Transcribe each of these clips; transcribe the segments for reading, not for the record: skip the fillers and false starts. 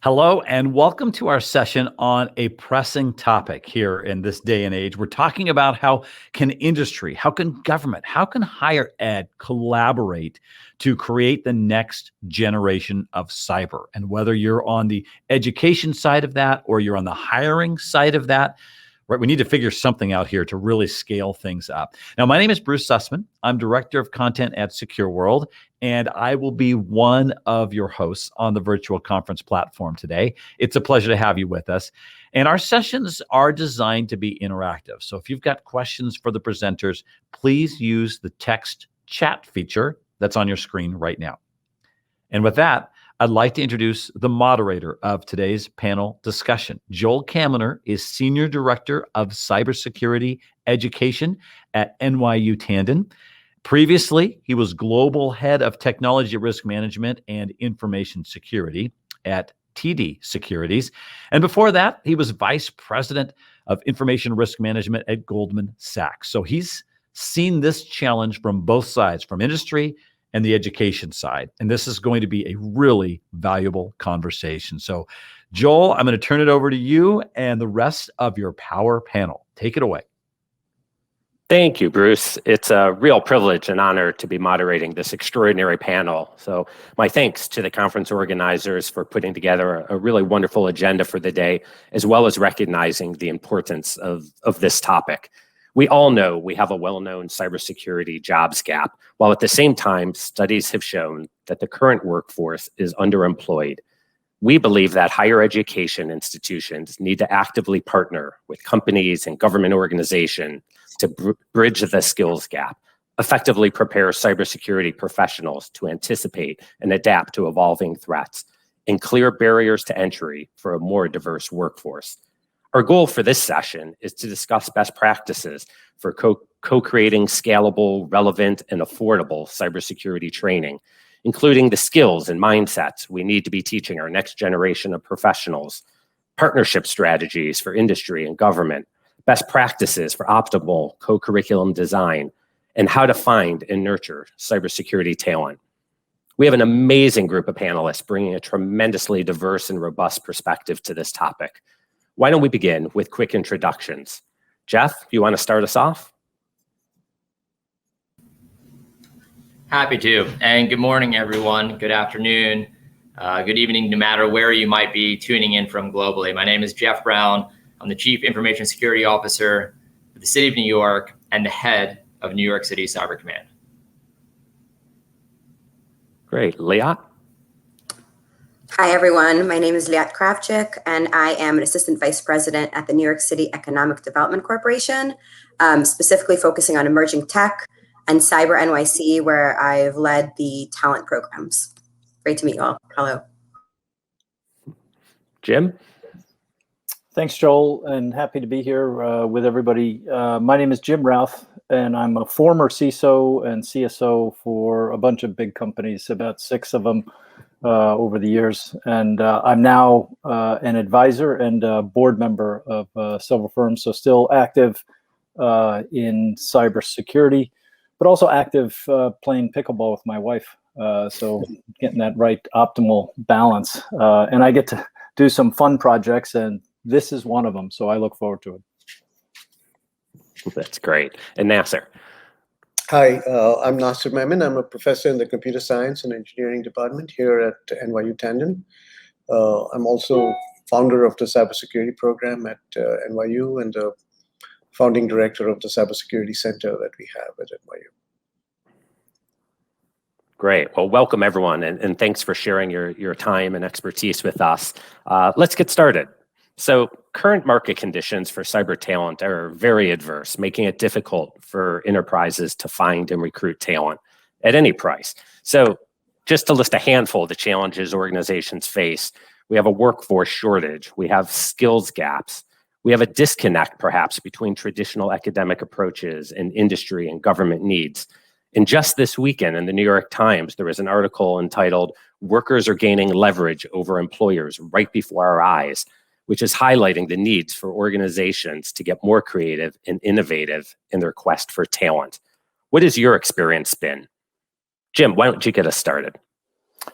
Hello, and welcome to our session on a pressing topic here in this day and age. We're talking about how can industry, how can government, how can higher ed collaborate to create the next generation of cyber. And whether you're on the education side of that or you're on the hiring side of that, right, we need to figure something out here to really scale things up. Now, my name is Bruce Sussman. I'm Director of Content at SecureWorld, and I will be one of your hosts on the virtual conference platform today. It's a pleasure to have you with us. And our sessions are designed to be interactive. So if you've got questions for the presenters, please use the text chat feature that's on your screen right now. And with that, I'd like to introduce the moderator of today's panel discussion. Joel Kaminer is Senior Director of Cybersecurity Education at NYU Tandon. Previously, he was Global Head of Technology Risk Management and Information Security at TD Securities. And before that, he was Vice President of Information Risk Management at Goldman Sachs. So he's seen this challenge from both sides, from industry and the education side. And this is going to be a really valuable conversation. So, Joel, I'm going to turn it over to you and the rest of your power panel. Take it away. Thank you, Bruce. It's a real privilege and honor to be moderating this extraordinary panel. So my thanks to the conference organizers for putting together a really wonderful agenda for the day, as well as recognizing the importance of this topic. We all know we have a well-known cybersecurity jobs gap, while at the same time, studies have shown that the current workforce is underemployed. We believe that higher education institutions need to actively partner with companies and government organizations to bridge the skills gap, effectively prepare cybersecurity professionals to anticipate and adapt to evolving threats, and clear barriers to entry for a more diverse workforce. Our goal for this session is to discuss best practices for co-creating scalable, relevant, and affordable cybersecurity training, including the skills and mindsets we need to be teaching our next generation of professionals, partnership strategies for industry and government, best practices for optimal co-curriculum design, and how to find and nurture cybersecurity talent. We have an amazing group of panelists bringing a tremendously diverse and robust perspective to this topic. Why don't we begin with quick introductions? Jeff, you want to start us off? Happy to. And good morning, everyone. Good afternoon. Good evening, no matter where you might be tuning in from globally. My name is Jeff Brown. I'm the Chief Information Security Officer for the City of New York and the head of New York City Cyber Command. Great. Liat? Hi, everyone. My name is Lukas Krafczek, and I am an Assistant Vice President at the New York City Economic Development Corporation, specifically focusing on emerging tech and Cyber NYC, where I've led the talent programs. Great to meet you all. Hello. Jim? Thanks, Joel, and happy to be here with everybody. My name is Jim Routh, and I'm a former CISO and CSO for a bunch of big companies, about 6 of them over the years. And I'm now an advisor and a board member of several firms, so still active in cybersecurity, but also active playing pickleball with my wife. So getting that right optimal balance. And I get to do some fun projects, and this is one of them, so I look forward to it. That's great. And Nasser? Hi, I'm Nasser Mahman. I'm a professor in the Computer Science and Engineering Department here at NYU Tandon. I'm also founder of the Cybersecurity program at NYU and the founding director of the Cybersecurity Center that we have at NYU. Great. Well, welcome everyone, and thanks for sharing your time and expertise with us. Let's get started. So current market conditions for cyber talent are very adverse, making it difficult for enterprises to find and recruit talent at any price. So just to list a handful of the challenges organizations face, we have a workforce shortage, we have skills gaps, we have a disconnect perhaps between traditional academic approaches and industry and government needs. And just this weekend in the New York Times, there was an article entitled, "Workers are Gaining Leverage Over Employers Right Before Our Eyes," which is highlighting the needs for organizations to get more creative and innovative in their quest for talent. What has your experience been? Jim, why don't you get us started?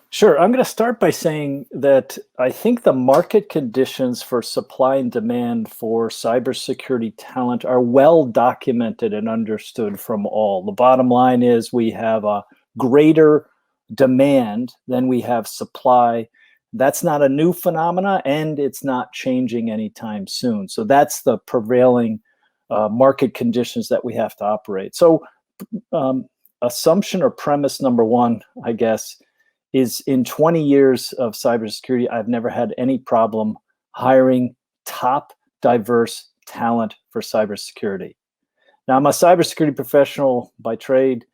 Sure. I'm going to start by saying that I think the market conditions for supply and demand for cybersecurity talent are well documented and understood from all. The bottom line is we have a greater demand than we have supply. That's not a new phenomena, and it's not changing anytime soon. So that's the prevailing market conditions that we have to operate. So assumption or premise number one, I guess, is in 20 years of cybersecurity, I've never had any problem hiring top diverse talent for cybersecurity. Now, I'm a cybersecurity professional by trade,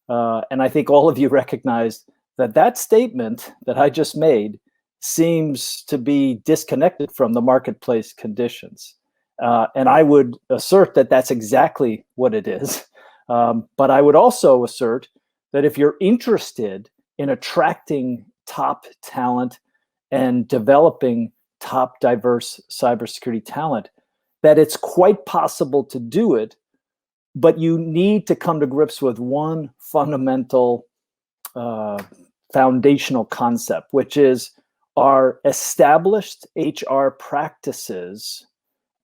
and I think all of you recognize that that statement that I just made seems to be disconnected from the marketplace conditions. And I would assert that that's exactly what it is. But I would also assert that if you're interested in attracting top talent and developing top diverse cybersecurity talent, that it's quite possible to do it, but you need to come to grips with one fundamental foundational concept, which is our established HR practices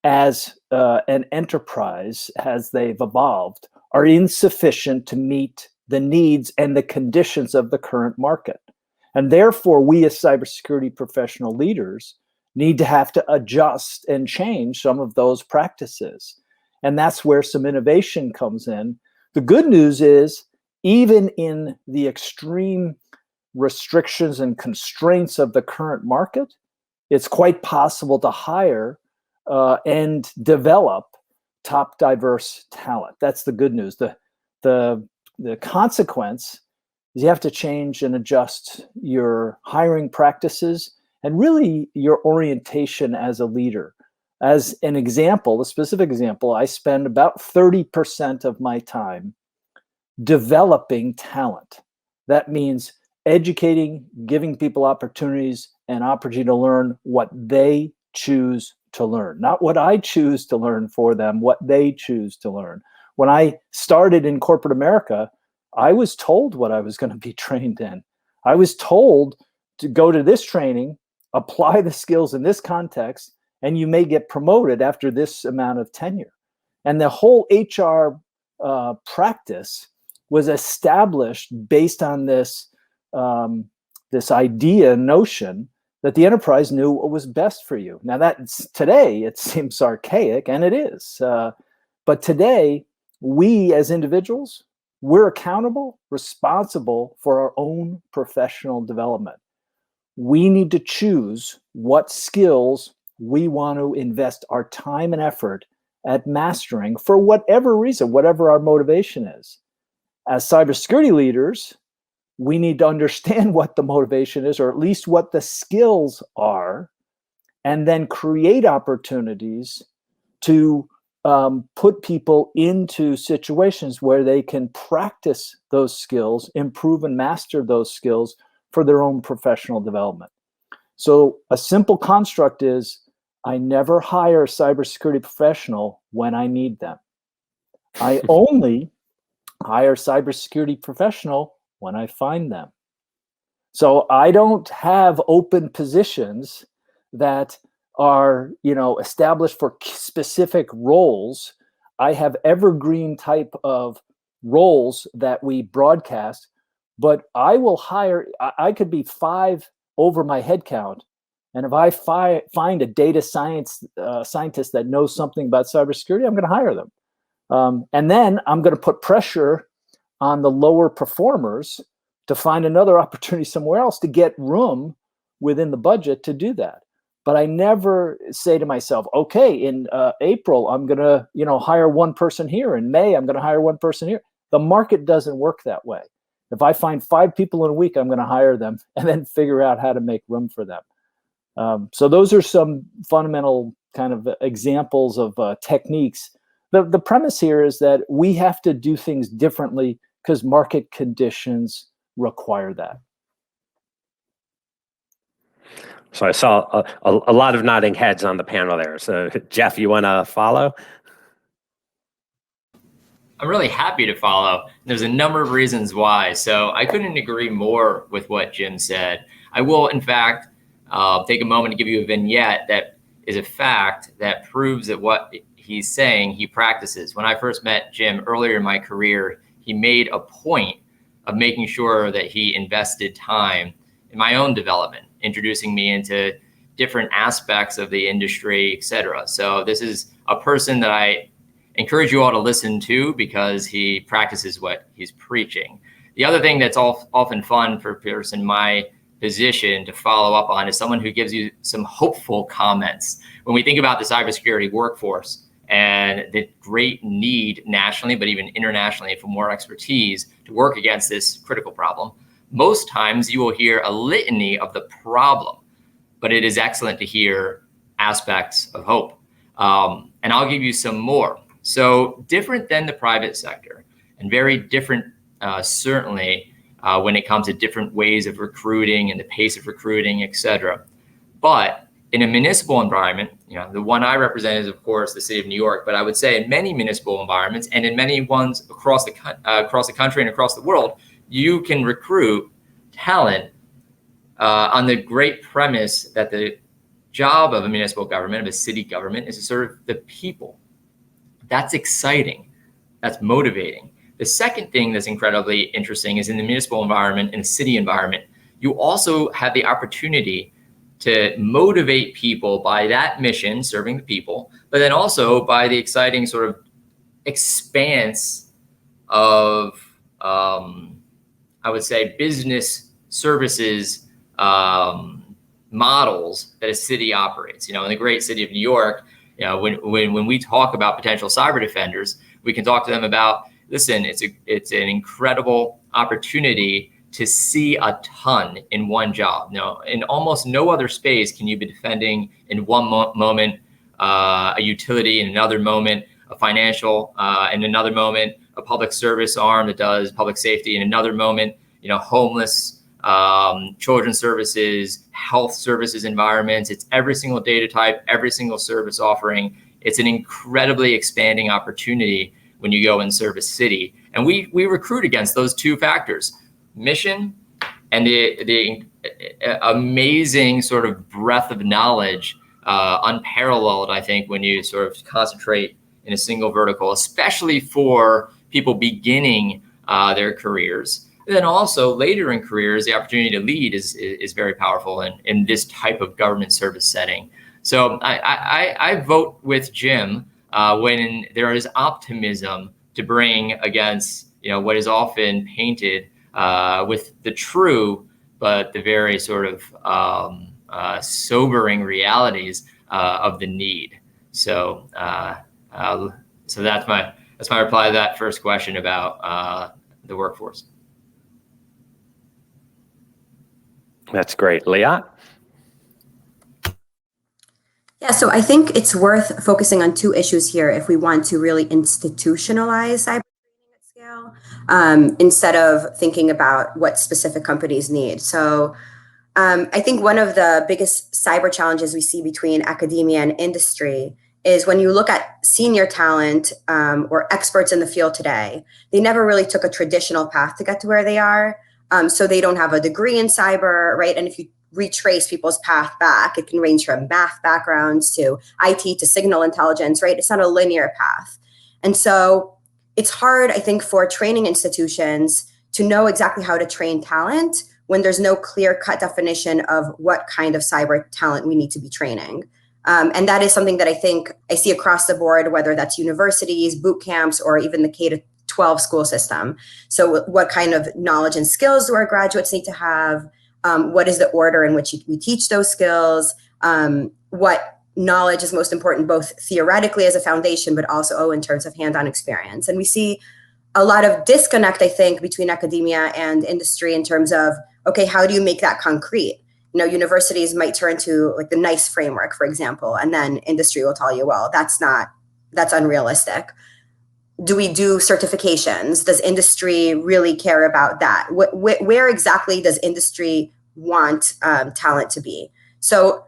as an enterprise, as they've evolved, are insufficient to meet the needs and the conditions of the current market. And therefore, we as cybersecurity professional leaders need to have to adjust and change some of those practices. And that's where some innovation comes in. The good news is, even in the extreme restrictions and constraints of the current market, it's quite possible to hire and develop top diverse talent. That's the good news. The consequence is you have to change and adjust your hiring practices and really your orientation as a leader. As an example, a specific example, I spend about 30% of my time developing talent. That means educating, giving people opportunities and opportunity to learn what they choose to learn, not what I choose to learn for them, what they choose to learn. When I started in corporate America, I was told what I was going to be trained in. I was told to go to this training, apply the skills in this context, and you may get promoted after this amount of tenure. And the whole HR practice was established based on this idea, notion that the enterprise knew what was best for you. Now today it seems archaic, and it is. But today, we as individuals, we're accountable, responsible for our own professional development. We need to choose what skills we want to invest our time and effort at mastering for whatever reason, whatever our motivation is. As cybersecurity leaders, we need to understand what the motivation is, or at least what the skills are, and then create opportunities to put people into situations where they can practice those skills, improve and master those skills for their own professional development. So a simple construct is, I never hire a cybersecurity professional when I need them. I only hire cybersecurity professional when I find them. So I don't have open positions that are, established for specific roles. I have evergreen type of roles that we broadcast, but I will hire, I could be 5 over my head count. And if I find a data scientist that knows something about cybersecurity, I'm going to hire them. And then I'm going to put pressure on the lower performers to find another opportunity somewhere else to get room within the budget to do that. But I never say to myself, okay, in April, I'm going to, hire one person here. In May, I'm going to hire one person here. The market doesn't work that way. If I find 5 people in a week, I'm going to hire them and then figure out how to make room for them. So those are some fundamental kind of examples of techniques. The premise here is that we have to do things differently because market conditions require that. So I saw a lot of nodding heads on the panel there. So Jeff, you want to follow? I'm really happy to follow. There's a number of reasons why. So I couldn't agree more with what Jim said. I will, in fact, take a moment to give you a vignette that is a fact that proves that what he's saying he practices. When I first met Jim earlier in my career, he made a point of making sure that he invested time in my own development, introducing me into different aspects of the industry, et cetera. So this is a person that I encourage you all to listen to because he practices what he's preaching. The other thing that's often fun for a person in my position to follow up on is someone who gives you some hopeful comments. When we think about the cybersecurity workforce and the great need nationally, but even internationally for more expertise to work against this critical problem, most times you will hear a litany of the problem, but it is excellent to hear aspects of hope. And I'll give you some more. So different than the private sector and very different, certainly, when it comes to different ways of recruiting and the pace of recruiting, et cetera. But in a municipal environment, the one I represent is, of course, the city of New York, but I would say in many municipal environments and in many ones across the country and across the world, you can recruit talent on the great premise that the job of a municipal government, of a city government, is to serve the people. That's exciting. That's motivating. The second thing that's incredibly interesting is in the municipal environment, in the city environment, you also have the opportunity to motivate people by that mission, serving the people, but then also by the exciting sort of expanse of, I would say, business services models that a city operates. In the great city of New York, when we talk about potential cyber defenders, we can talk to them about, listen, it's an incredible opportunity to see a ton in one job. In almost no other space can you be defending in one moment a utility, in another moment a financial, in another moment a public service arm that does public safety, in another moment homeless, children's services, health services environments. It's every single data type, every single service offering. It's an incredibly expanding opportunity when you go and serve a city. And we recruit against those two factors, mission and the amazing sort of breadth of knowledge, unparalleled, I think, when you sort of concentrate in a single vertical, especially for people beginning their careers. And then also later in careers, the opportunity to lead is very powerful in this type of government service setting. So I vote with Jim when there is optimism to bring against what is often painted with the true but the very sort of sobering realities of the need. So so that's my reply to that first question about the workforce. That's great. Liat? Yeah, so I think it's worth focusing on two issues here if we want to really institutionalize cyber training at scale, instead of thinking about what specific companies need. So I think one of the biggest cyber challenges we see between academia and industry is when you look at senior talent or experts in the field today, they never really took a traditional path to get to where they are. So they don't have a degree in cyber, right? And if you retrace people's path back, it can range from math backgrounds to IT to signal intelligence, right? It's not a linear path. And so it's hard, I think, for training institutions to know exactly how to train talent when there's no clear-cut definition of what kind of cyber talent we need to be training. And that is something that I think I see across the board, whether that's universities, boot camps, or even the K-12 school system. So what kind of knowledge and skills do our graduates need to have? What is the order in which we teach those skills? What knowledge is most important, both theoretically as a foundation, but also in terms of hands-on experience. And we see a lot of disconnect, I think, between academia and industry in terms of, okay, how do you make that concrete? Universities might turn to like the NICE framework, for example, and then industry will tell you, well, that's unrealistic. Do we do certifications? Does industry really care about that? Where exactly does industry want talent to be? So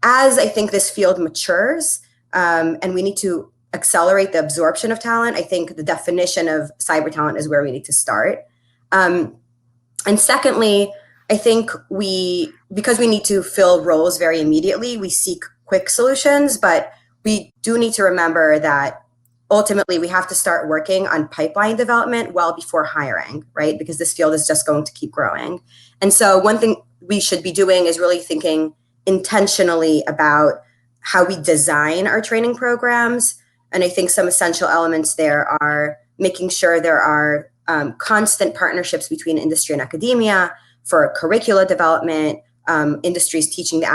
as I think this field matures, and we need to accelerate the absorption of talent, I think the definition of cyber talent is where we need to start. And secondly, I think because we need to fill roles very immediately, we seek quick solutions, but we do need to remember that ultimately we have to start working on pipeline development well before hiring, right? Because this field is just going to keep growing. And so one thing we should be doing is really thinking intentionally about how we design our training programs. And I think some essential elements there are making sure there are constant partnerships between industry and academia for curricula development, industries teaching in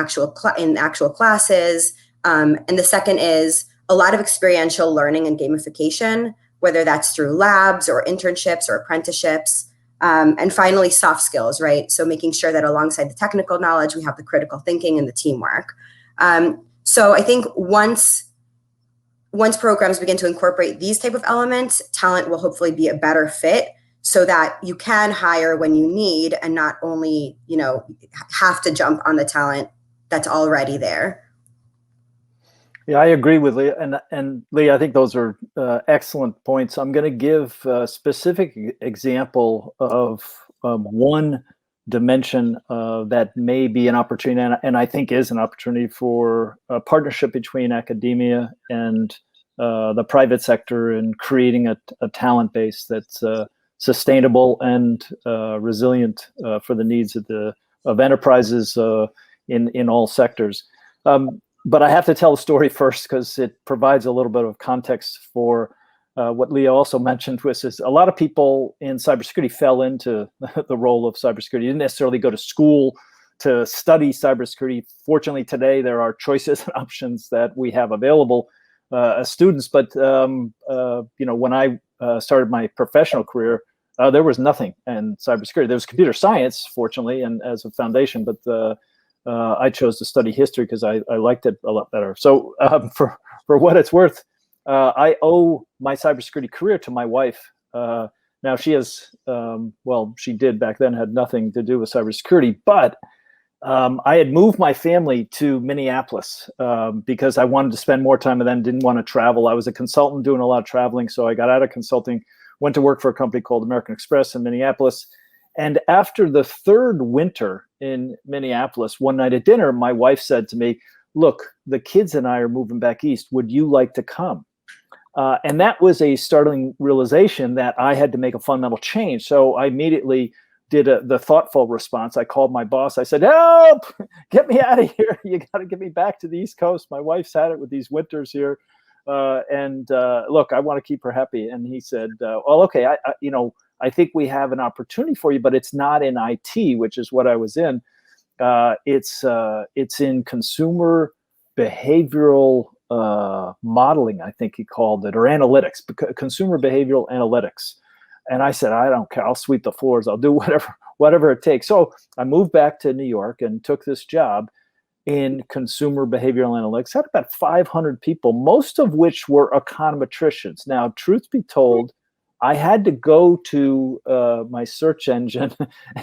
actual classes. And the second is a lot of experiential learning and gamification, whether that's through labs or internships or apprenticeships. And finally, soft skills, right? So making sure that alongside the technical knowledge, we have the critical thinking and the teamwork. So I think once programs begin to incorporate these type of elements, talent will hopefully be a better fit so that you can hire when you need and not only, have to jump on the talent that's already there. Yeah, I agree with Leah. And Leah, I think those are excellent points. I'm going to give a specific example of one dimension that may be an opportunity, and I think is an opportunity for a partnership between academia and the private sector in creating a talent base that's sustainable and resilient for the needs of enterprises in all sectors. But I have to tell the story first because it provides a little bit of context for what Leah also mentioned, which is a lot of people in cybersecurity fell into the role of cybersecurity. You didn't necessarily go to school to study cybersecurity. Fortunately, today there are choices and options that we have available as students. But when I started my professional career, there was nothing in cybersecurity. There was computer science, fortunately, and as a foundation, but I chose to study history because I liked it a lot better. So for what it's worth, I owe my cybersecurity career to my wife. Now she has, she did back then, had nothing to do with cybersecurity, but I had moved my family to Minneapolis because I wanted to spend more time with them, didn't want to travel. I was a consultant doing a lot of traveling, so I got out of consulting, went to work for a company called American Express in Minneapolis. And after the third winter in Minneapolis, one night at dinner, my wife said to me, "Look, the kids and I are moving back east. Would you like to come?" And that was a startling realization that I had to make a fundamental change. So I immediately did the thoughtful response. I called my boss. I said, "Help! Get me out of here. You got to get me back to the East Coast. My wife's had it with these winters here. Look, I want to keep her happy." And he said, "Well, okay, I think we have an opportunity for you, but it's not in IT, which is what I was in. It's in consumer behavioral modeling, I think he called it, or analytics, consumer behavioral analytics." And I said, "I don't care. I'll sweep the floors. I'll do whatever it takes." So I moved back to New York and took this job in consumer behavioral analytics. I had about 500 people, most of which were econometricians. Now, truth be told, I had to go to my search engine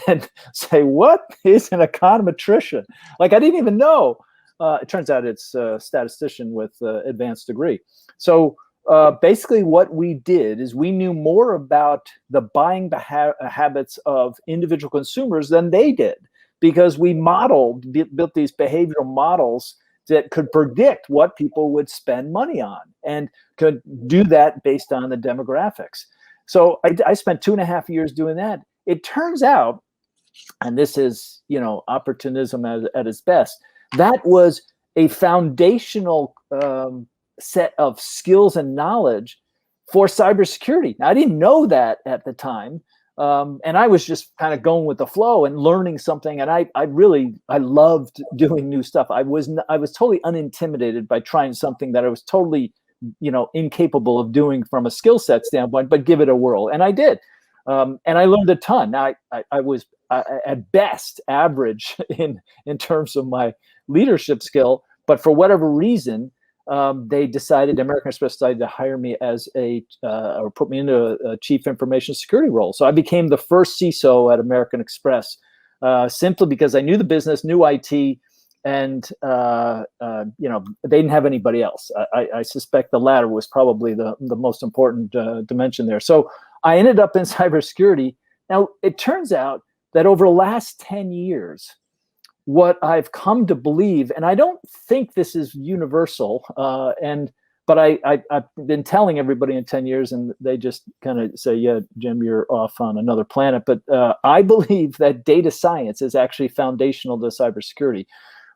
and say, "What is an econometrician?" Like, I didn't even know. It turns out it's a statistician with an advanced degree. So basically what we did is we knew more about the buying habits of individual consumers than they did, because we built these behavioral models that could predict what people would spend money on and could do that based on the demographics. So I spent 2.5 years doing that. It turns out, and this is, opportunism at its best, that was a foundational set of skills and knowledge for cybersecurity. Now, I didn't know that at the time. And I was just kind of going with the flow and learning something. And I loved doing new stuff. I was totally unintimidated by trying something that I was totally, incapable of doing from a skill set standpoint, but give it a whirl. And I did. And I learned a ton. Now, I was at best average in terms of my leadership skill, but for whatever reason, American Express decided to hire me or put me into a chief information security role. So I became the first CISO at American Express, simply because I knew the business, knew IT, and they didn't have anybody else. I suspect the latter was probably the most important dimension there. So I ended up in cybersecurity. Now, it turns out that over the last 10 years, what I've come to believe, and I don't think this is universal, but I've been telling everybody in 10 years, and they just kind of say, yeah, Jim, you're off on another planet. But I believe that data science is actually foundational to cybersecurity.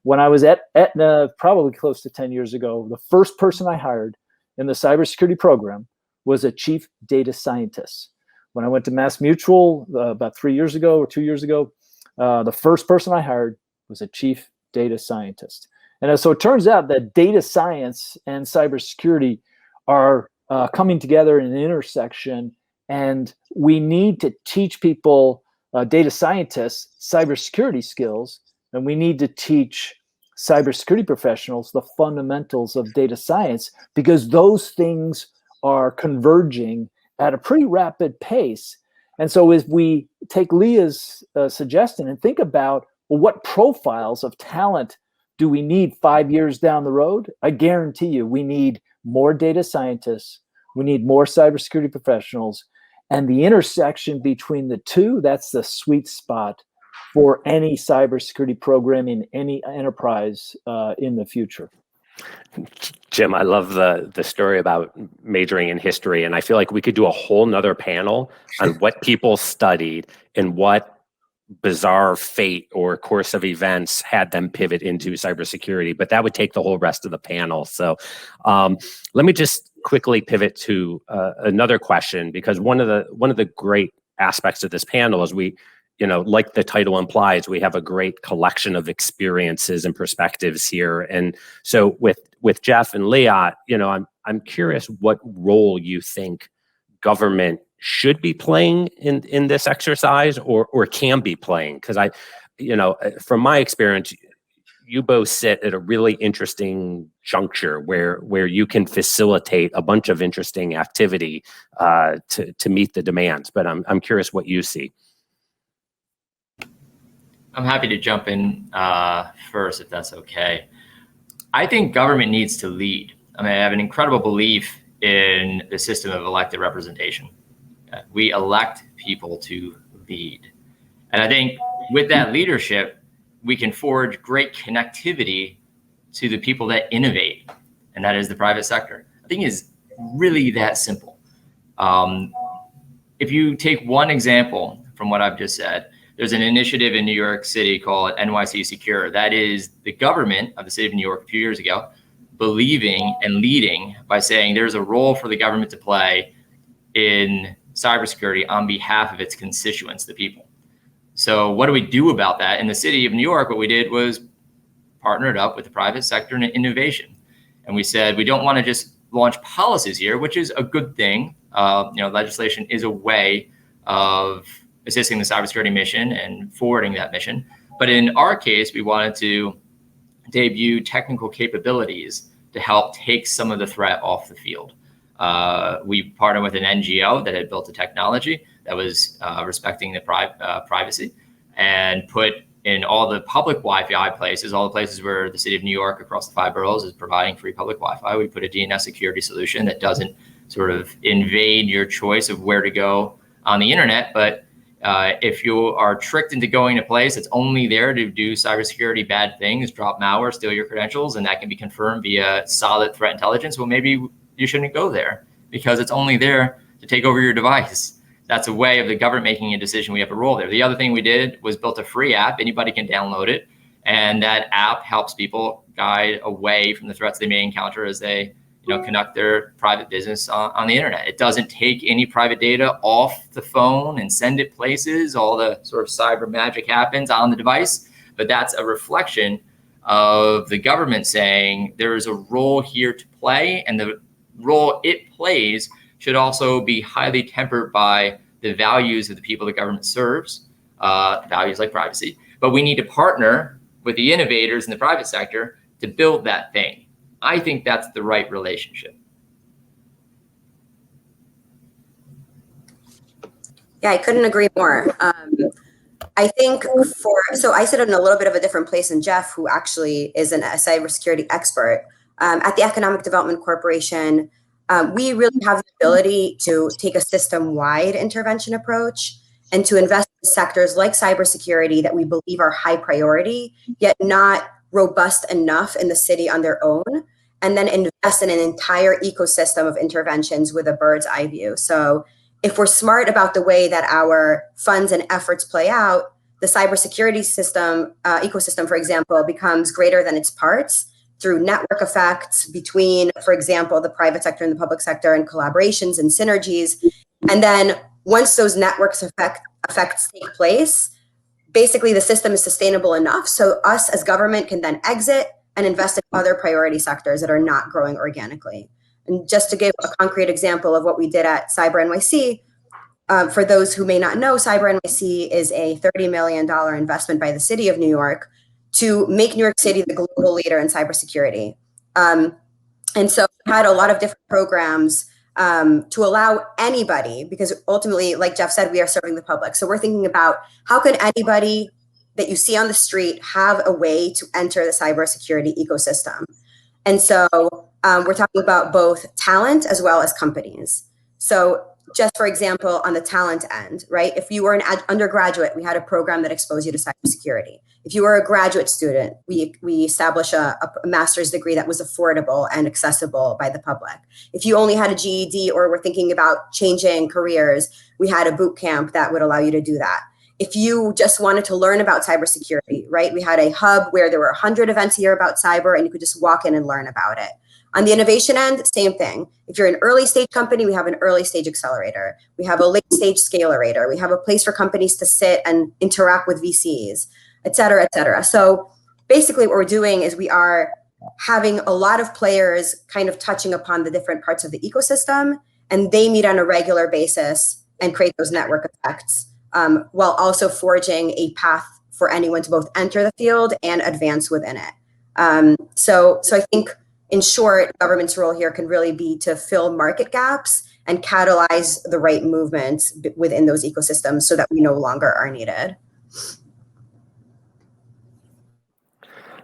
When I was at Aetna, probably close to 10 years ago, the first person I hired in the cybersecurity program was a chief data scientist. When I went to MassMutual about 3 years ago or 2 years ago, the first person I hired was a chief data scientist. And so it turns out that data science and cybersecurity are coming together in an intersection, and we need to teach people, data scientists, cybersecurity skills, and we need to teach cybersecurity professionals the fundamentals of data science, because those things are converging at a pretty rapid pace. And so as we take Leah's suggestion and think about, well, what profiles of talent do we need 5 years down the road? I guarantee you we need more data scientists, we need more cybersecurity professionals, and the intersection between the two, that's the sweet spot for any cybersecurity program in any enterprise in the future. Jim, I love the story about majoring in history, and I feel like we could do a whole nother panel on what people studied and what bizarre fate or course of events had them pivot into cybersecurity, but that would take the whole rest of the panel. So let me just quickly pivot to another question, because one of the great aspects of this panel is we, like the title implies, we have a great collection of experiences and perspectives here. And so with Jeff and Leah, I'm curious what role you think government should be playing in this exercise or can be playing. Because from my experience, you both sit at a really interesting juncture where you can facilitate a bunch of interesting activity to meet the demands. But I'm curious what you see. I'm happy to jump in first, if that's okay. I think government needs to lead. I have an incredible belief in the system of elected representation. We elect people to lead. And I think with that leadership, we can forge great connectivity to the people that innovate, and that is the private sector. I think it's really that simple. If you take one example from what I've just said, there's an initiative in New York City called NYC Secure. That is the government of the city of New York a few years ago believing and leading by saying there's a role for the government to play in cybersecurity on behalf of its constituents, the people. So what do we do about that? In the city of New York, what we did was partnered up with the private sector and innovation. And we said, we don't want to just launch policies here, which is a good thing. Legislation is a way of assisting the cybersecurity mission and forwarding that mission. But in our case, we wanted to debut technical capabilities to help take some of the threat off the field. We partnered with an NGO that had built a technology that was respecting the privacy, and put in all the public Wi-Fi places, all the places where the city of New York across the 5 boroughs is providing free public Wi-Fi. We put a DNS security solution that doesn't sort of invade your choice of where to go on the internet. But if you are tricked into going to a place that's only there to do cybersecurity bad things, drop malware, steal your credentials, and that can be confirmed via solid threat intelligence, well, maybe you shouldn't go there because it's only there to take over your device. That's a way of the government making a decision. We have a role there. The other thing we did was built a free app. Anybody can download it. And that app helps people guide away from the threats they may encounter as they conduct their private business on the internet. It doesn't take any private data off the phone and send it places. All the sort of cyber magic happens on the device. But that's a reflection of the government saying there is a role here to play, and the role it plays should also be highly tempered by the values of the people the government serves, values like privacy. But we need to partner with the innovators in the private sector to build that thing. I think that's the right relationship. Yeah, I couldn't agree more. I think so I sit in a little bit of a different place than Jeff, who actually is a cybersecurity expert. At the Economic Development Corporation, we really have the ability to take a system-wide intervention approach and to invest in sectors like cybersecurity that we believe are high priority, yet not robust enough in the city on their own, and then invest in an entire ecosystem of interventions with a bird's eye view. So if we're smart about the way that our funds and efforts play out, the cybersecurity system, ecosystem, for example, becomes greater than its parts through network effects between, for example, the private sector and the public sector, and collaborations and synergies. And then once those networks effects take place, basically the system is sustainable enough so us as government can then exit and invest in other priority sectors that are not growing organically. And just to give a concrete example of what we did at Cyber NYC, for those who may not know, Cyber NYC is a $30 million investment by the city of New York to make New York City the global leader in cybersecurity. And so we had a lot of different programs to allow anybody, because ultimately, like Jeff said, we are serving the public. So we're thinking about how can anybody that you see on the street have a way to enter the cybersecurity ecosystem. And so we're talking about both talent as well as companies. So just for example, on the talent end, right? If you were an undergraduate, we had a program that exposed you to cybersecurity. If you were a graduate student, we established a master's degree that was affordable and accessible by the public. If you only had a GED or were thinking about changing careers, we had a boot camp that would allow you to do that. If you just wanted to learn about cybersecurity, right? We had a hub where there were 100 events a year about cyber and you could just walk in and learn about it. On the innovation end, same thing. If you're an early stage company, we have an early stage accelerator. We have a late stage scalerator. We have a place for companies to sit and interact with VCs, et cetera, et cetera. So basically what we're doing is we are having a lot of players kind of touching upon the different parts of the ecosystem, and they meet on a regular basis and create those network effects, while also forging a path for anyone to both enter the field and advance within it. So I think, in short, government's role here can really be to fill market gaps and catalyze the right movements within those ecosystems so that we no longer are needed.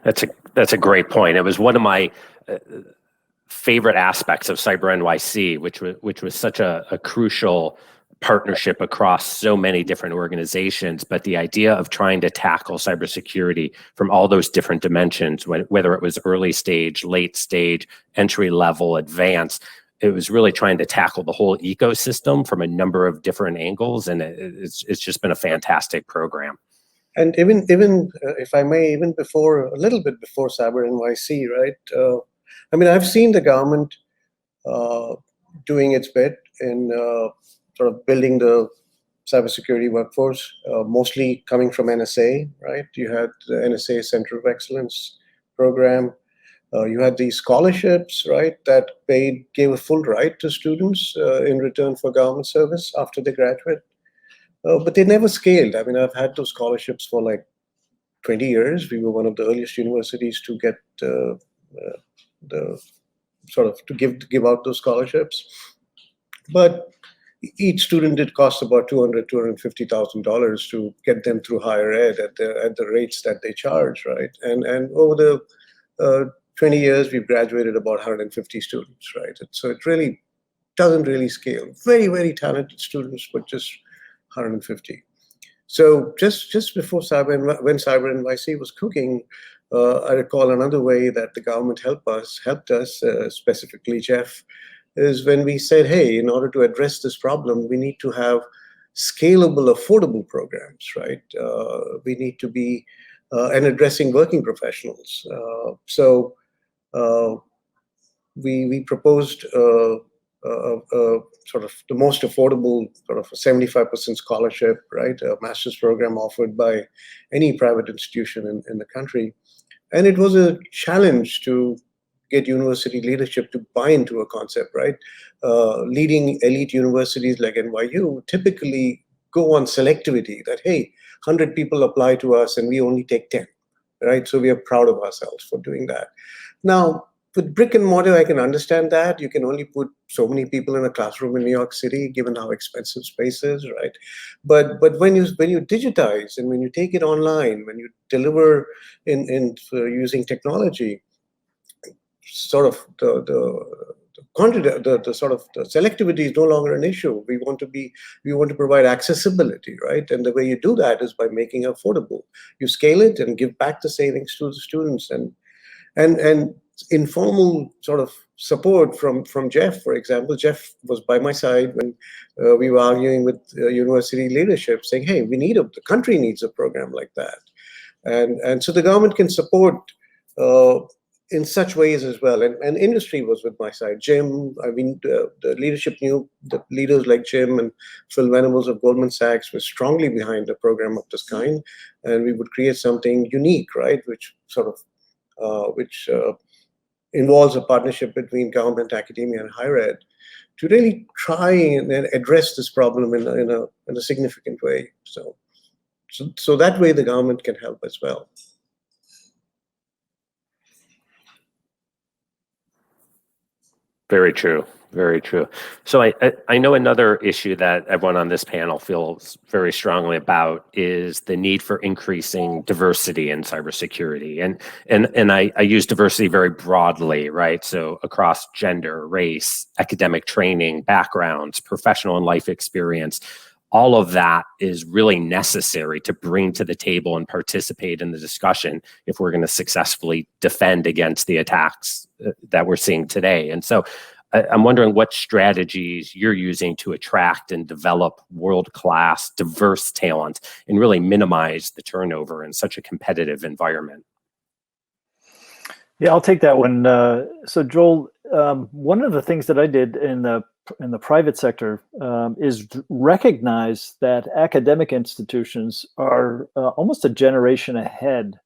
That's a great point. It was one of my favorite aspects of Cyber NYC, which was such a crucial partnership across so many different organizations, but the idea of trying to tackle cybersecurity from all those different dimensions, whether it was early stage, late stage, entry level, advanced, it was really trying to tackle the whole ecosystem from a number of different angles, and it's just been a fantastic program. And even if I may, even before, a little bit before Cyber NYC, right? I mean, I've seen the government doing its bit in sort of building the cybersecurity workforce, mostly coming from NSA, right? You had the NSA Center of Excellence program. You had these scholarships, right, that gave a full right to students in return for government service after they graduate. But they never scaled. I mean, I've had those scholarships for like 20 years. We were one of the earliest universities to get to give out those scholarships. But each student did cost about $250,000 to get them through higher ed at the rates that they charge, right? And over the 20 years, we've graduated about 150 students, right? So it really doesn't really scale. Very, very talented students, but just 150. So just before when Cyber NYC was cooking, I recall another way that the government helped us, specifically Jeff, is when we said, hey, in order to address this problem, we need to have scalable, affordable programs, right? We need to be and addressing working professionals. So we proposed sort of the most affordable, sort of a 75% scholarship, right? A master's program offered by any private institution in the country. And it was a challenge to get university leadership to buy into a concept, right? Leading elite universities like NYU typically go on selectivity that, hey, 100 people apply to us and we only take 10, right? So we are proud of ourselves for doing that. Now, with brick and mortar, I can understand that. You can only put so many people in a classroom in New York City, given how expensive space is, right? But when you digitize and when you take it online, when you deliver in using technology, sort of the sort of the selectivity is no longer an issue. We want to provide accessibility, right? And the way you do that is by making it affordable. You scale it and give back the savings to the students, and informal sort of support from Jeff, for example. Jeff was by my side when we were arguing with university leadership, saying, "Hey, the country needs a program like that," and so the government can support in such ways as well. And industry was with my side. Jim, I mean, the leadership knew the leaders like Jim and Phil Venables of Goldman Sachs were strongly behind a program of this kind, and we would create something unique, right? Which involves a partnership between government, academia, and higher ed to really try and address this problem in a significant way. So that way the government can help as well. Very true. Very true. So I know another issue that everyone on this panel feels very strongly about is the need for increasing diversity in cybersecurity. And I use diversity very broadly, right? So across gender, race, academic training, backgrounds, professional and life experience, all of that is really necessary to bring to the table and participate in the discussion if we're going to successfully defend against the attacks that we're seeing today. And so I'm wondering what strategies you're using to attract and develop world-class, diverse talent and really minimize the turnover in such a competitive environment. Yeah, I'll take that one. So Joel, one of the things that I did in the private sector is recognize that academic institutions are almost a generation ahead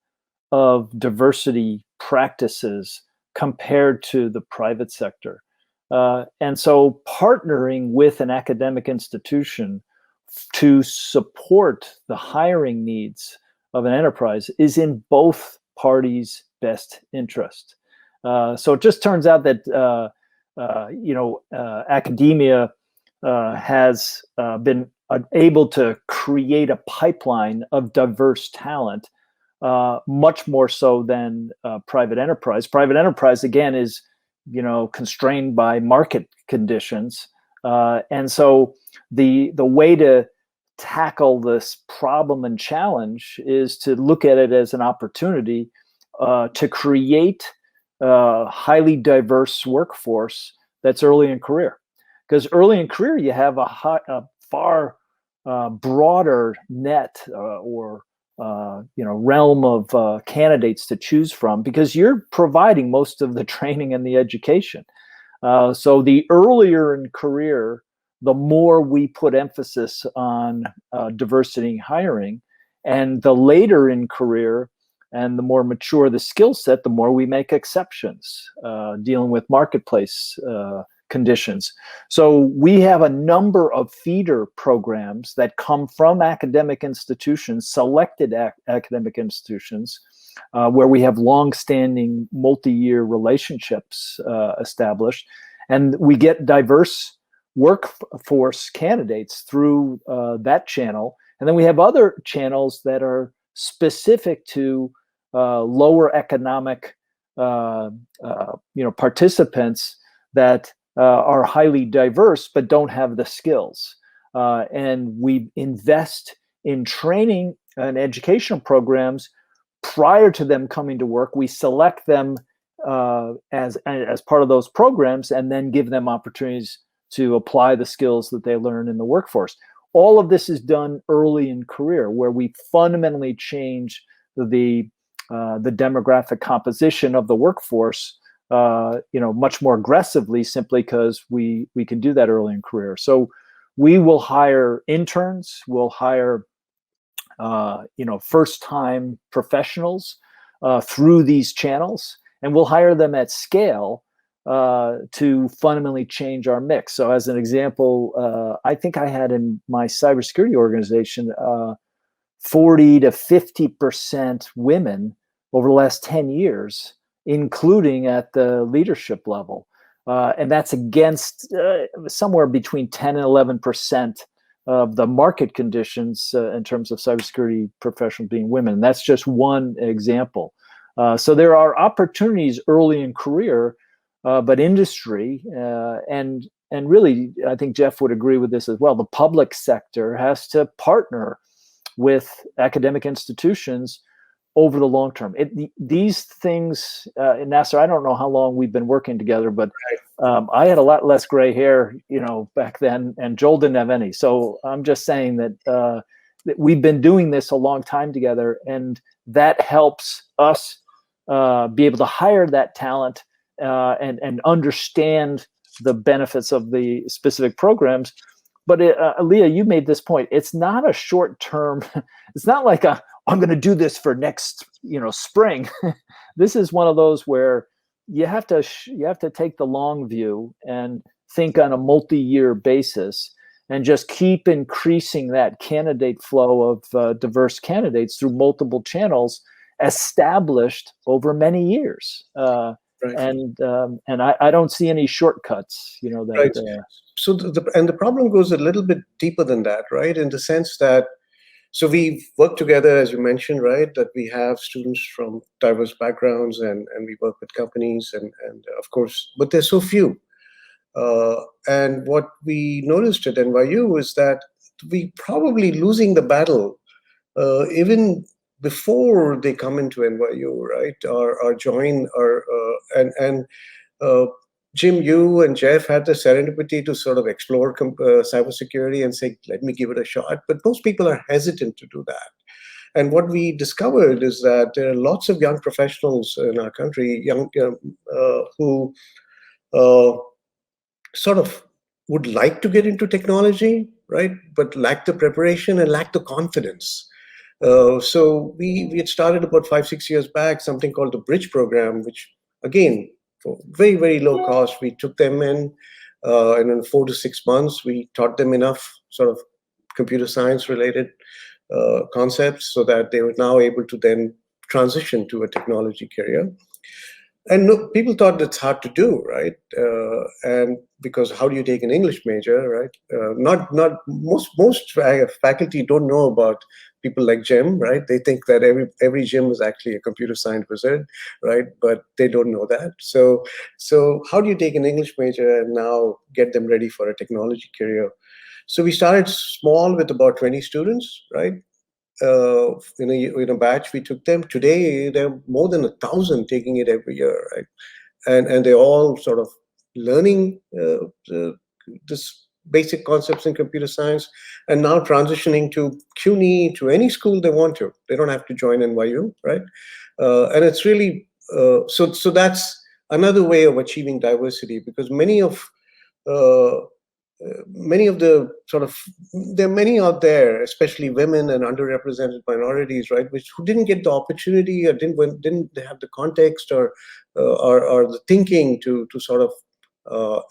of diversity practices compared to the private sector. And so partnering with an academic institution to support the hiring needs of an enterprise is in both parties' best interest. So it just turns out that academia has been able to create a pipeline of diverse talent, much more so than private enterprise. Private enterprise, again, is constrained by market conditions, and so the way to tackle this problem and challenge is to look at it as an opportunity to create a highly diverse workforce that's early in career. Because early in career, you have a far broader net or realm of candidates to choose from, because you're providing most of the training and the education. So the earlier in career, the more we put emphasis on diversity hiring, and the later in career and the more mature the skill set, the more we make exceptions dealing with marketplace conditions. So we have a number of feeder programs that come from academic institutions, selected academic institutions, where we have long-standing multi-year relationships established, and we get diverse workforce candidates through that channel. And then we have other channels that are specific to lower economic participants that are highly diverse but don't have the skills. And we invest in training and educational programs prior to them coming to work. We select them as part of those programs and then give them opportunities to apply the skills that they learn in the workforce. All of this is done early in career, where we fundamentally change the demographic composition of the workforce, much more aggressively, simply because we can do that early in career. So we will hire interns, we'll hire first-time professionals through these channels, and we'll hire them at scale to fundamentally change our mix. So as an example, I think I had in my cybersecurity organization 40 to 50% women over the last 10 years including at the leadership level. And that's against somewhere between 10 and 11% of the market conditions in terms of cybersecurity professionals being women. And that's just one example. So there are opportunities early in career, but industry and really, I think Jeff would agree with this as well. The public sector has to partner with academic institutions over the long term. These things, Nasser, I don't know how long we've been working together, but I had a lot less gray hair, back then, and Joel didn't have any. So I'm just saying that, that we've been doing this a long time together, and that helps us be able to hire that talent and understand the benefits of the specific programs. But Leah, you made this point. It's not a short term. It's not like I'm going to do this for next, spring. This is one of those where you have to take the long view and think on a multi-year basis, and just keep increasing that candidate flow of diverse candidates through multiple channels established over many years. Right. And I don't see any shortcuts. Right. So the problem goes a little bit deeper than that, right? In the sense that, so we've worked together, as you mentioned, right, that we have students from diverse backgrounds, and we work with companies, and of course, but there's so few. And what we noticed at NYU is that we probably losing the battle even before they come into NYU, right, or join, and Jim, you and Jeff had the serendipity to sort of explore cybersecurity and say, let me give it a shot. But most people are hesitant to do that. And what we discovered is that there are lots of young professionals in our country, who sort of would like to get into technology, right, but lack the preparation and lack the confidence. So we had started about 5-6 years back something called the Bridge program, which, again, for very, very low cost, we took them in, and in 4 to 6 months, we taught them enough sort of computer science related concepts so that they were now able to then transition to a technology career. And people thought that's hard to do, right? And because how do you take an English major, right? Most faculty don't know about people like Jim, right? They think that every Jim is actually a computer science wizard, right? But they don't know that. So how do you take an English major and now get them ready for a technology career? So we started small with about 20 students, right? In a batch, we took them. Today, there are more than 1,000 taking it every year, right? And they're all sort of learning this basic concepts in computer science, and now transitioning to CUNY, to any school they want to. They don't have to join NYU, right? And it's really so that's another way of achieving diversity, because many of the sort of, there are many out there, especially women and underrepresented minorities, right, who didn't get the opportunity, or didn't have the context or the thinking to sort of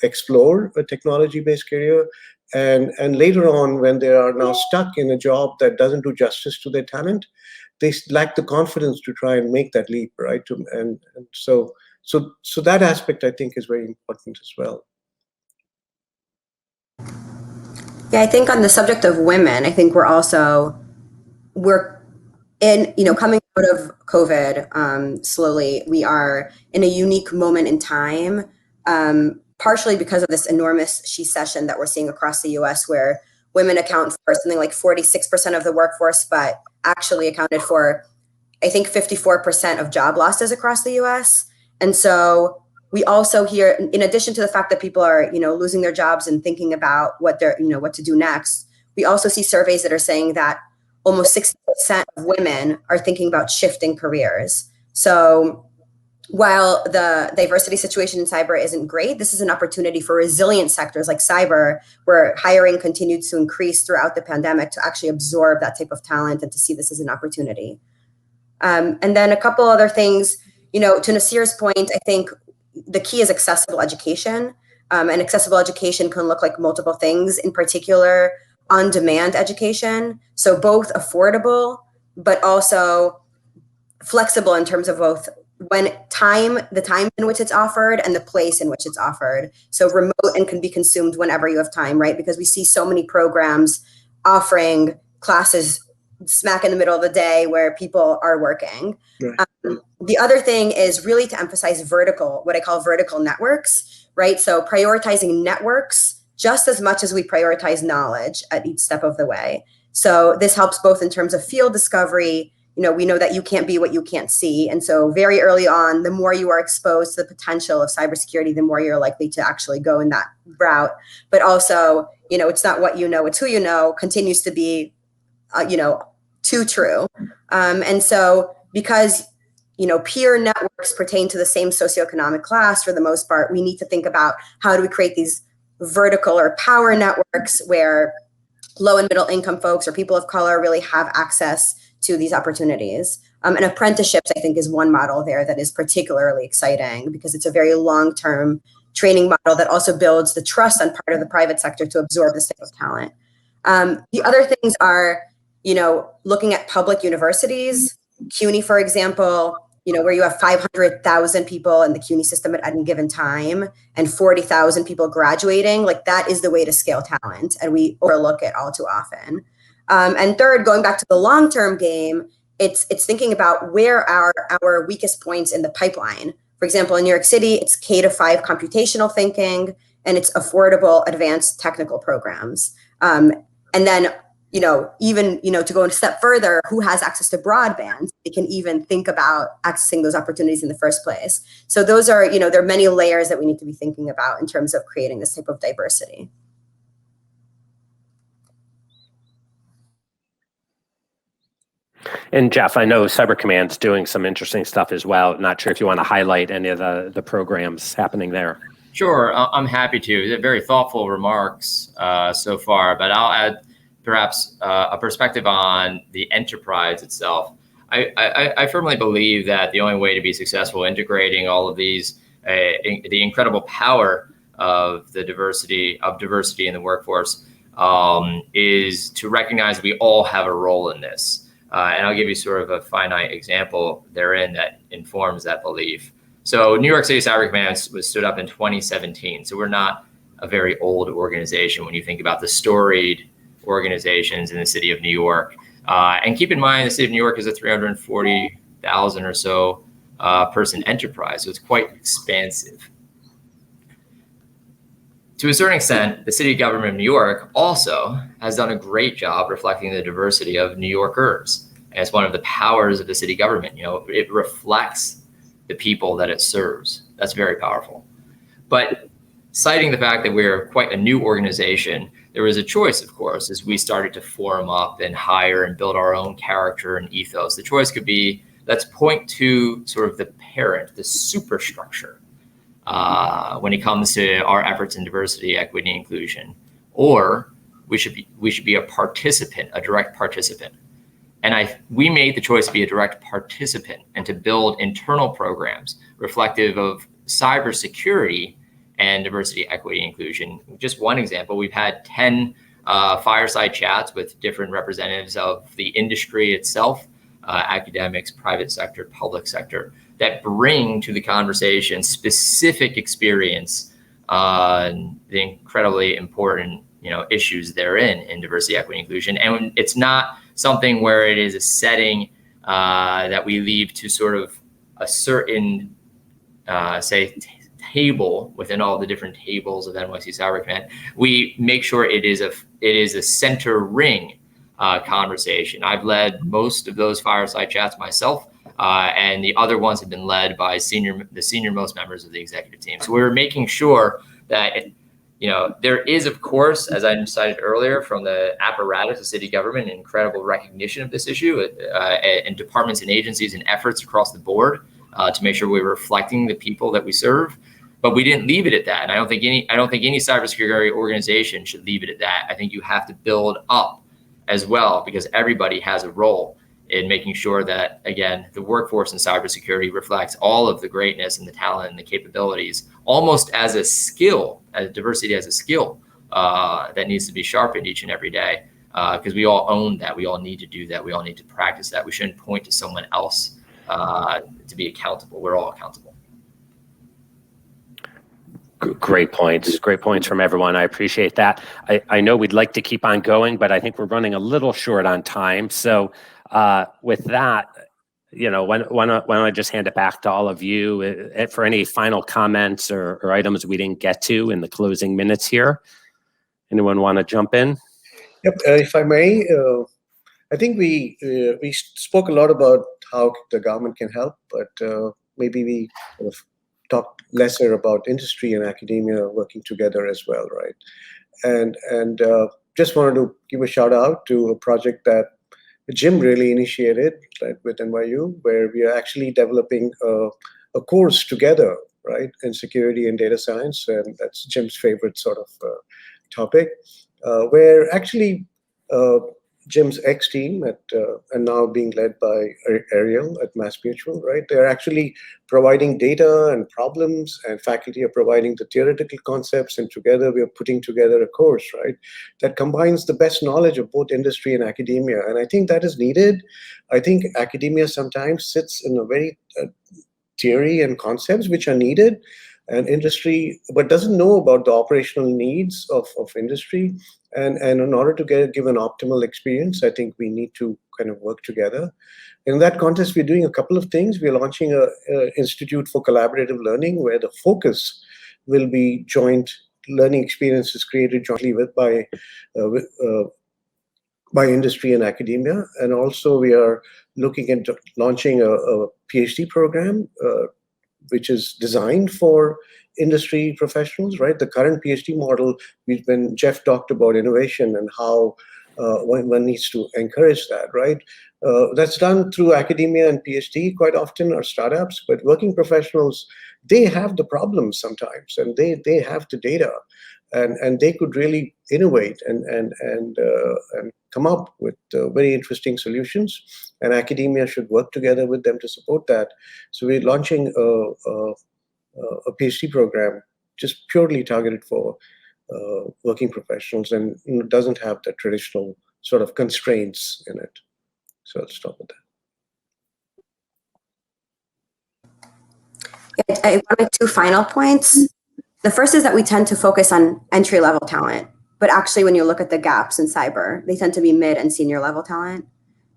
explore a technology-based career, and later on, when they are now stuck in a job that doesn't do justice to their talent, they lack the confidence to try and make that leap, right? And so that aspect, I think, is very important as well. Yeah, I think on the subject of women, I think we're in, coming out of COVID slowly, we are in a unique moment in time, partially because of this enormous she-cession that we're seeing across the US, where women account for something like 46% of the workforce, but actually accounted for, I think, 54% of job losses across the US. And so we also hear, in addition to the fact that people are, losing their jobs and thinking about what to do next, we also see surveys that are saying that almost 60% of women are thinking about shifting careers. So while the diversity situation in cyber isn't great, this is an opportunity for resilient sectors like cyber, where hiring continued to increase throughout the pandemic, to actually absorb that type of talent and to see this as an opportunity. And then a couple other things, to Nasir's point, I think the key is accessible education, and accessible education can look like multiple things, in particular on-demand education. So both affordable, but also flexible in terms of both the time in which it's offered and the place in which it's offered. So remote and can be consumed whenever you have time, right? Because we see so many programs offering classes smack in the middle of the day where people are working. Right. The other thing is really to emphasize what I call vertical networks, right? So prioritizing networks just as much as we prioritize knowledge at each step of the way. So this helps both in terms of field discovery. We know that you can't be what you can't see. And so very early on, the more you are exposed to the potential of cybersecurity, the more you're likely to actually go in that route. But also, it's not what you know, it's who you know, continues to be, too true. And so because, peer networks pertain to the same socioeconomic class for the most part, we need to think about how do we create these vertical or power networks where low and middle income folks or people of color really have access to these opportunities. And apprenticeships, I think, is one model there that is particularly exciting because it's a very long-term training model that also builds the trust on part of the private sector to absorb this type of talent. The other things are, looking at public universities, CUNY, for example, where you have 500,000 people in the CUNY system at any given time and 40,000 people graduating, like that is the way to scale talent. And we overlook it all too often. And third, going back to the long-term game, it's thinking about where are our weakest points in the pipeline. For example, in New York City, it's K-5 computational thinking, and it's affordable advanced technical programs. And then, even, to go a step further, who has access to broadband? They can even think about accessing those opportunities in the first place. So those are, there are many layers that we need to be thinking about in terms of creating this type of diversity. And Jeff, I know Cyber Command's doing some interesting stuff as well. Not sure if you want to highlight any of the programs happening there. Sure, I'm happy to. They're very thoughtful remarks so far, but I'll add perhaps a perspective on the enterprise itself. I firmly believe that the only way to be successful integrating all of these, the incredible power of the diversity in the workforce is to recognize we all have a role in this. And I'll give you sort of a finite example therein that informs that belief. So New York City Cyber Command was stood up in 2017. So we're not a very old organization when you think about the storied organizations in the city of New York. And keep in mind, the city of New York is a 340,000 or so person enterprise. So it's quite expansive. To a certain extent, the city government of New York also has done a great job reflecting the diversity of New Yorkers. And it's one of the powers of the city government. It reflects the people that it serves. That's very powerful. But citing the fact that we're quite a new organization, there was a choice, of course, as we started to form up and hire and build our own character and ethos. The choice could be, let's point to sort of the parent, the superstructure, when it comes to our efforts in diversity, equity, and inclusion, or we should be a participant, a direct participant. And we made the choice to be a direct participant and to build internal programs reflective of cybersecurity and diversity, equity, inclusion. Just one example, we've had 10 fireside chats with different representatives of the industry itself, academics, private sector, public sector, that bring to the conversation specific experience on the incredibly important issues therein in diversity, equity, inclusion. And it's not something where it is a setting that we leave to sort of a certain, table within all the different tables of NYC Cyber Command. We make sure it is a center ring conversation. I've led most of those fireside chats myself, and the other ones have been led by the senior most members of the executive team. So we're making sure that there is, of course, as I cited earlier, from the apparatus of city government, an incredible recognition of this issue, and departments and agencies and efforts across the board to make sure we're reflecting the people that we serve. But we didn't leave it at that. And I don't think any cybersecurity organization should leave it at that. I think you have to build up as well, because everybody has a role in making sure that, again, the workforce in cybersecurity reflects all of the greatness and the talent and the capabilities, almost as a skill, as diversity as a skill that needs to be sharpened each and every day, because we all own that. We all need to do that. We all need to practice that. We shouldn't point to someone else to be accountable. We're all accountable. Great points. Great points from everyone. I appreciate that. I know we'd like to keep on going, but I think we're running a little short on time. So with that, why don't I just hand it back to all of you for any final comments or items we didn't get to in the closing minutes here. Anyone want to jump in? Yep. If I may, I think we spoke a lot about how the government can help, but maybe we sort of talked lesser about industry and academia working together as well, right? And just wanted to give a shout out to a project that Jim really initiated, right, with NYU, where we are actually developing a course together, right, in security and data science, and that's Jim's favorite sort of topic, where actually Jim's ex-team and now being led by Ariel at MassMutual, right? They're actually providing data and problems, and faculty are providing the theoretical concepts, and together we are putting together a course, right, that combines the best knowledge of both industry and academia. And I think that is needed. I think academia sometimes sits in a very theory and concepts which are needed, and industry, but doesn't know about the operational needs of industry. And in order to give an optimal experience, I think we need to kind of work together. In that context, we're doing a couple of things. We're launching an Institute for Collaborative Learning, where the focus will be joint learning experiences created jointly by industry and academia. And also we are looking into launching a PhD program, which is designed for industry professionals, right? The current PhD model, when Jeff talked about innovation and how one needs to encourage that, right? That's done through academia and PhD quite often, or startups, but working professionals, they have the problems sometimes, and they have the data, and they could really innovate and come up with very interesting solutions, and academia should work together with them to support that. So we're launching a PhD program just purely targeted for working professionals, and doesn't have the traditional sort of constraints in it. So I'll stop with that. I want to make two final points. The first is that we tend to focus on entry-level talent, but actually when you look at the gaps in cyber, they tend to be mid and senior level talent.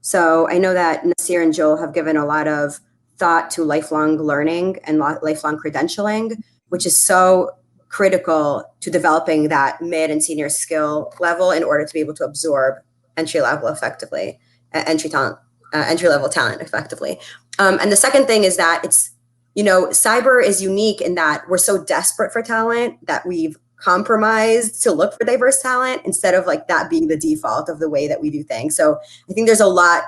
So I know that Nasser and Joel have given a lot of thought to lifelong learning and lifelong credentialing, which is so critical to developing that mid and senior skill level in order to be able to absorb entry-level effectively, entry-level talent effectively. And the second thing is that it's, cyber is unique in that we're so desperate for talent that we've compromised to look for diverse talent instead of like that being the default of the way that we do things. So I think there's a lot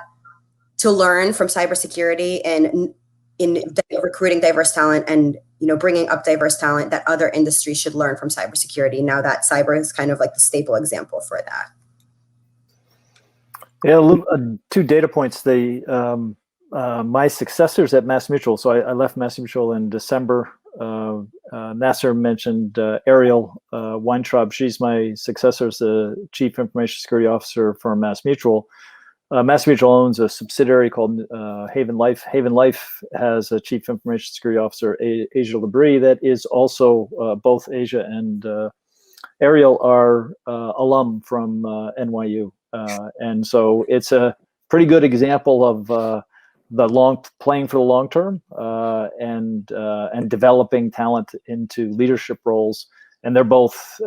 to learn from cybersecurity and in recruiting diverse talent and bringing up diverse talent that other industries should learn from cybersecurity. Now that cyber is kind of like the staple example for that. Yeah, two data points. My successors at MassMutual. So I left MassMutual in December. Nasser mentioned Ariel Weintraub. She's my successor as the Chief Information Security Officer for MassMutual. MassMutual owns a subsidiary called Haven Life. Haven Life has a Chief Information Security Officer, Asia Labrie, that is also both Asia and Ariel are alum from NYU. And so it's a pretty good example of playing for the long term and developing talent into leadership roles. And they're both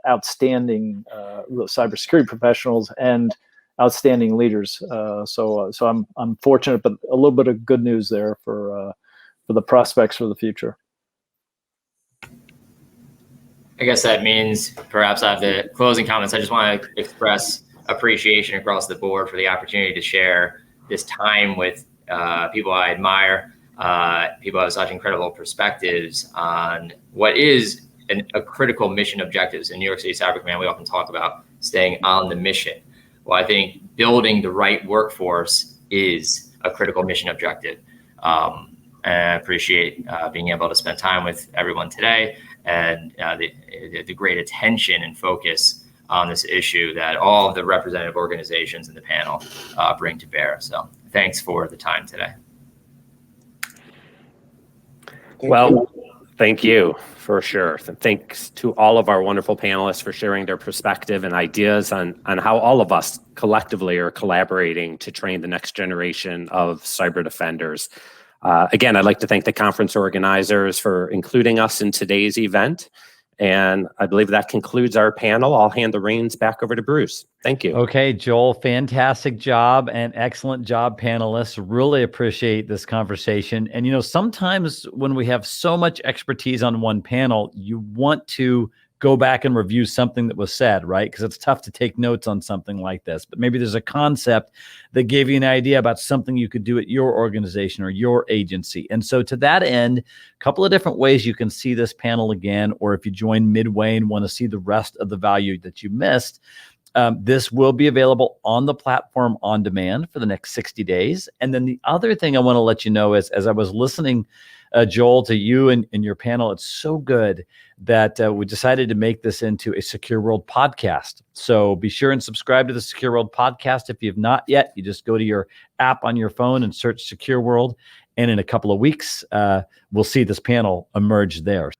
outstanding cybersecurity professionals and outstanding leaders. So I'm fortunate, but a little bit of good news there for the prospects for the future. I guess that means perhaps I have the closing comments. I just want to express appreciation across the board for the opportunity to share this time with people I admire, people have such incredible perspectives on what is a critical mission objectives in New York City Cyber Command. We often talk about staying on the mission. Well, I think building the right workforce is a critical mission objective. And I appreciate being able to spend time with everyone today and the great attention and focus on this issue that all of the representative organizations in the panel bring to bear. So thanks for the time today. Thank you for sure. And thanks to all of our wonderful panelists for sharing their perspective and ideas on how all of us collectively are collaborating to train the next generation of cyber defenders. Again, I'd like to thank the conference organizers for including us in today's event. And I believe that concludes our panel. I'll hand the reins back over to Bruce. Thank you. Okay, Joel, fantastic job and excellent job, panelists. Really appreciate this conversation. And, sometimes when we have so much expertise on one panel, you want to go back and review something that was said, right? Because it's tough to take notes on something like this. But maybe there's a concept that gave you an idea about something you could do at your organization or your agency. And so to that end, a couple of different ways you can see this panel again, or if you join midway and want to see the rest of the value that you missed, this will be available on the platform on demand for the next 60 days. And then the other thing I want to let you know is, as I was listening, Joel, to you and your panel, it's so good that we decided to make this into a SecureWorld podcast. So be sure and subscribe to the SecureWorld podcast. If you have not yet, you just go to your app on your phone and search SecureWorld. And in a couple of weeks, we'll see this panel emerge there.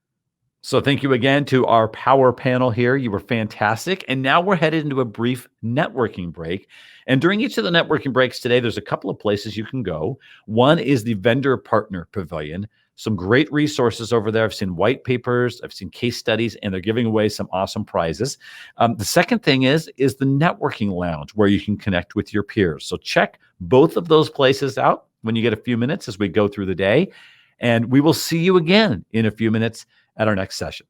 So thank you again to our power panel here. You were fantastic. And now we're headed into a brief networking break. And during each of the networking breaks today, there's a couple of places you can go. One is the Vendor Partner Pavilion. Some great resources over there. I've seen white papers, I've seen case studies, and they're giving away some awesome prizes. The second thing is the networking lounge where you can connect with your peers. So check both of those places out when you get a few minutes as we go through the day. And we will see you again in a few minutes at our next session.